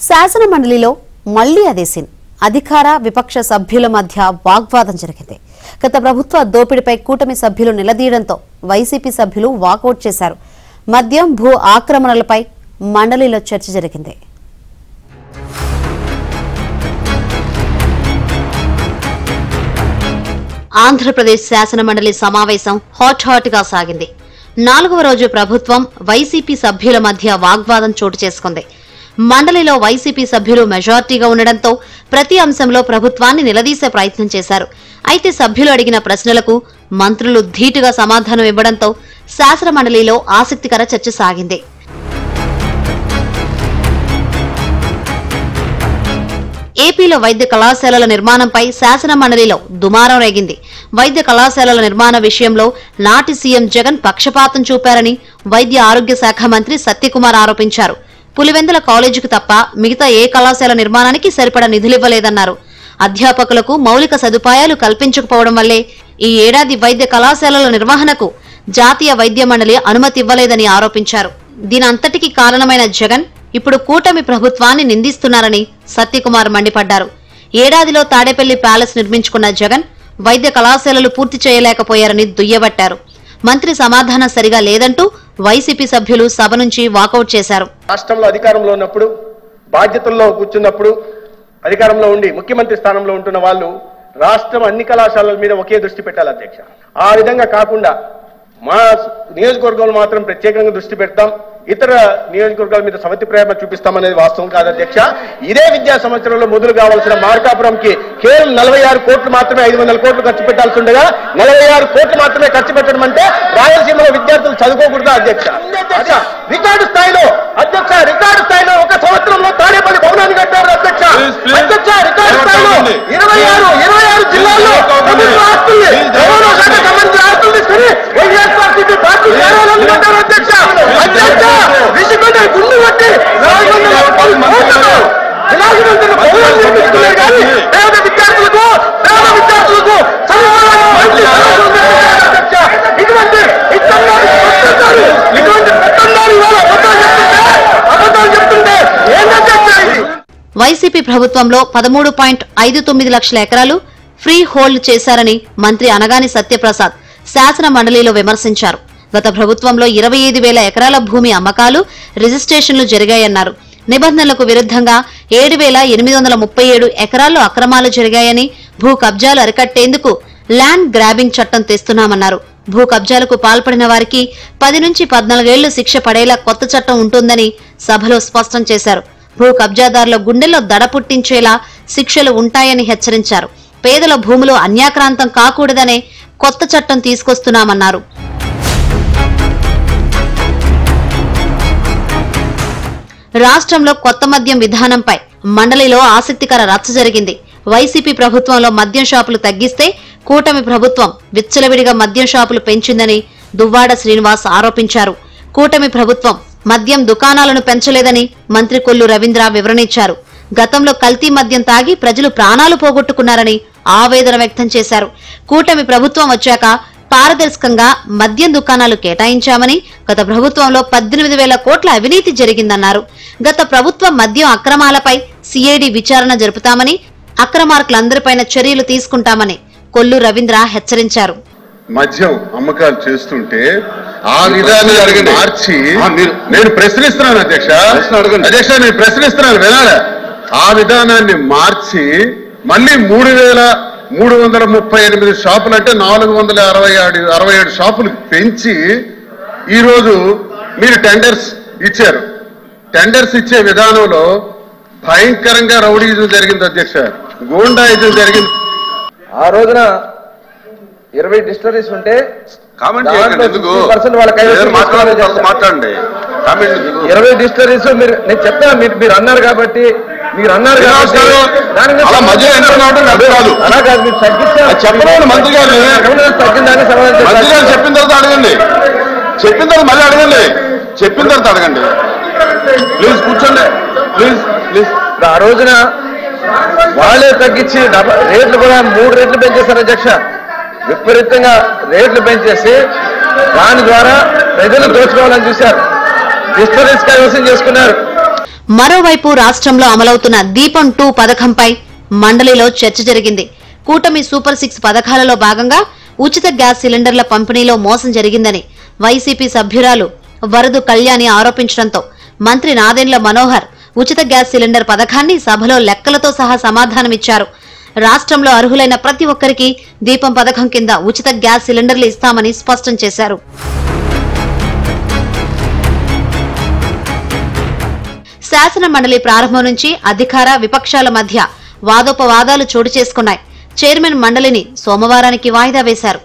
శాసన మండలిలో మళ్లీ అదే సీన్. అధికార విపక్ష సభ్యుల మధ్య వాగ్వాదం జరిగింది. గత ప్రభుత్వ దోపిడీపై కూటమి సభ్యులు నిలదీయడంతో వైసీపీ సభ్యులు వాకౌట్ చేశారు. మద్యం భూ ఆక్రమణలపై మండలిలో చర్చ జరిగింది. ఆంధ్రప్రదేశ్ శాసన మండలి సమావేశం హాట్ గా సాగింది. 4వ రోజు ప్రభుత్వం వైసీపీ సభ్యుల మధ్య వాగ్వాదం చోటు చేసుకుంది. మండలిలో వైసీపీ సభ్యులు మెజార్టీగా ఉండడంతో ప్రతి అంశంలో ప్రభుత్వాన్ని నిలదీసే ప్రయత్నం చేశారు. అయితే సభ్యులు అడిగిన ప్రశ్నలకు మంత్రులు ధీటుగా సమాధానం ఇవ్వడంతో శాసన మండలిలో ఆసక్తికర చర్చ సాగింది. ఏపీలో వైద్య కళాశాలల నిర్మాణంపై శాసన మండలిలో దుమారం రేగింది. వైద్య కళాశాలల నిర్మాణ విషయంలో నాటి సీఎం జగన్ పక్షపాతం చూపారని వైద్య ఆరోగ్య శాఖ మంత్రి సత్యకుమార్ ఆరోపించారు. పులివెందుల కాలేజీకి తప్ప మిగతా ఏ కళాశాల నిర్మాణానికి సరిపడా నిధులివ్వలేదన్నారు. అధ్యాపకులకు మౌలిక సదుపాయాలు కల్పించకపోవడం వల్లే ఈ ఏడాది వైద్య కళాశాలల నిర్వహణకు జాతీయ వైద్య మండలి అనుమతి ఇవ్వలేదని ఆరోపించారు. దీనంతటికీ కారణమైన జగన్ ఇప్పుడు కూటమి ప్రభుత్వాన్ని నిందిస్తున్నారని సత్యకుమార్ మండిపడ్డారు. ఏడాదిలో తాడేపల్లి ప్యాలెస్ నిర్మించుకున్న జగన్ వైద్య కళాశాలలు పూర్తి చేయలేకపోయారని దుయ్యబట్టారు. మంత్రి సమాధానం సరిగా లేదంటూ వైసీపీ సభ్యులు సభ నుంచి వాకౌట్ చేశారు. రాష్ట్రంలో అధికారంలో ఉన్నప్పుడు, బాధ్యతల్లో కూర్చున్నప్పుడు, అధికారంలో ఉండి ముఖ్యమంత్రి స్థానంలో ఉంటున్న వాళ్ళు రాష్ట్రం అన్ని కళాశాలల మీద ఒకే దృష్టి పెట్టాలి అధ్యక్ష. ఆ విధంగా కాకుండా మా నియోజకవర్గంలో మాత్రం ప్రత్యేకంగా దృష్టి పెడతాం, ఇతర నియోజకవర్గాల మీద సమితి ప్రేమ చూపిస్తామనేది వాస్తవం కాదు అధ్యక్ష. ఇదే విద్యా సంవత్సరంలో మొదలు కావాల్సిన మార్కాపురంకి కేవలం 46 కోట్లు మాత్రమే 500 కోట్లు ఖర్చు పెట్టాల్సి ఉండగా 46 కోట్లు మాత్రమే ఖర్చు పెట్టడం అంటే రాయలసీమలో విద్యార్థులు చదువుకోకూడదా అధ్యక్ష? రికార్డు స్థాయిలో అధ్యక్ష, రికార్డు స్థాయిలో ఒక సంవత్సరంలో తాడేపల్లి భవనాన్ని కట్టారు అధ్యక్ష. అధ్యక్ష, రికార్డు స్థాయిలో 26 జిల్లాల్లో ప్రభుత్వ ఆస్తుల్ని, రవాణా శాఖ సంబంధించిన ఆస్తులు తీసుకుని వైఎస్ఆర్సీపీ పార్టీ కార్యాలయాన్ని కట్టారు అధ్యక్ష. అధ్యక్ష, విషయం గుండు పట్టి 400 కోట్లు విలాసవంతుల భవనాన్ని నిర్మిస్తున్నారు కానీ పేద విద్యార్థులకు వైసీపీ ప్రభుత్వంలో 13.59 లక్షల ఎకరాలు ఫ్రీ హోల్డ్ చేశారని మంత్రి అనగాని సత్యప్రసాద్ శాసన మండలిలో విమర్శించారు. గత ప్రభుత్వంలో 25,000 ఎకరాల భూమి అమ్మకాలు, రిజిస్ట్రేషన్లు జరిగాయన్నారు. నిబంధనలకు విరుద్ధంగా 7,837 ఎకరాల్లో అక్రమాలు జరిగాయని, భూ కబ్జాలు అరికట్టేందుకు ల్యాండ్ గ్రాబింగ్ చట్టం తెస్తున్నామన్నారు. భూ కబ్జాలకు పాల్పడిన వారికి 10 నుంచి 14 ఏళ్లు శిక్ష పడేలా కొత్త చట్టం ఉంటుందని సభలో స్పష్టం చేశారు. భూ కబ్జాదారుల గుండెల్లో దడ పుట్టించేలా శిక్షలు ఉంటాయని హెచ్చరించారు. పేదల భూములు అన్యాక్రాంతం కాకూడదనే కొత్త చట్టం తీసుకొస్తున్నామన్నారు. రాష్ట్రంలో కొత్త మద్యం విధానంపై మండలిలో ఆసక్తికర రచ్చ జరిగింది. వైసీపీ ప్రభుత్వంలో మద్యం షాపులు తగ్గిస్తే కూటమి ప్రభుత్వం విచ్చలవిడిగా మద్యం షాపులు పెంచిందని దువ్వాడ శ్రీనివాస్ ఆరోపించారు. కూటమి ప్రభుత్వం మద్యం దుకాణాలను పెంచలేదని మంత్రి కొల్లు రవీంద్ర వివరణించారు. గతంలో కల్తీ మద్యం తాగి ప్రజలు ప్రాణాలు పోగొట్టుకున్నారని ఆవేదన వ్యక్తం చేశారు. కూటమి ప్రభుత్వం వచ్చాక పారదర్శకంగా మద్యం దుకాణాలు కేటాయించామని, గత ప్రభుత్వంలో 18,000 కోట్ల అవినీతి జరిగిందన్నారు. గత ప్రభుత్వ మద్యం అక్రమాలపై సిఐడి విచారణ జరుపుతామని, అక్రమార్కులందరిపైన చర్యలు తీసుకుంటామని కొల్లు రవీంద్ర హెచ్చరించారు. మద్యం అమ్మకాలు చేస్తుంటే ఆ విధానాన్ని మార్చి నేను ప్రశ్నిస్తున్నాను అధ్యక్ష, నేను ప్రశ్నిస్తున్నాను వినాలా? ఆ విధానాన్ని మార్చి మళ్ళీ 3,338 షాపులు అంటే 467 షాపులు పెంచి ఈరోజు మీరు టెండర్స్ ఇచ్చారు. టెండర్స్ ఇచ్చే విధానంలో భయంకరంగా రౌడీజం జరిగింది అధ్యక్ష, గూండాయిజం జరిగింది. ఆ రోజున 20 డిస్టరీస్ ఉంటే మాట్లాడండి. 20 డిస్టరీస్ నేను చెప్పాను, మీరు అన్నారు కాబట్టి చెప్పండి. మంత్రి గారు చెప్పిన తర్వాత అడగండి, చెప్పిన తర్వాత మళ్ళీ అడగండి, చెప్పిన తర్వాత అడగండి. ప్లీజ్ కూర్చోండి, ప్లీజ్. ఆ రోజున వాళ్ళే తగ్గించి రేట్లు కూడా 3 రెట్లు పెంచేశారు అధ్యక్ష. విపరీతంగా రేట్లు పెంచేసి దాని ద్వారా ప్రజలు దోచుకోవాలని చూశారు. డిస్టరీస్ కైవసం చేసుకున్నారు. మరోవైపు రాష్ట్రంలో అమలవుతున్న దీపం 2 పథకంపై మండలిలో చర్చ జరిగింది. కూటమి సూపర్ 6 పథకాలలో భాగంగా ఉచిత గ్యాస్ సిలిండర్ల పంపిణీలో మోసం జరిగిందని వైసీపీ సభ్యురాలు వరదు కళ్యాణి ఆరోపించడంతో మంత్రి నాదెండ్ల మనోహర్ ఉచిత గ్యాస్ సిలిండర్ పథకాన్ని సభలో లెక్కలతో సహా సమాధానమిచ్చారు. రాష్ట్రంలో అర్హులైన ప్రతి ఒక్కరికి దీపం పథకం కింద ఉచిత గ్యాస్ సిలిండర్లు ఇస్తామని స్పష్టం చేశారు. శాసన మండలి ప్రారంభం నుంచి అధికార విపక్షాల మధ్య వాదోపవాదాలు చోటు చేసుకున్నాయి. చైర్మన్ మండలిని సోమవారానికి వాయిదా వేశారు.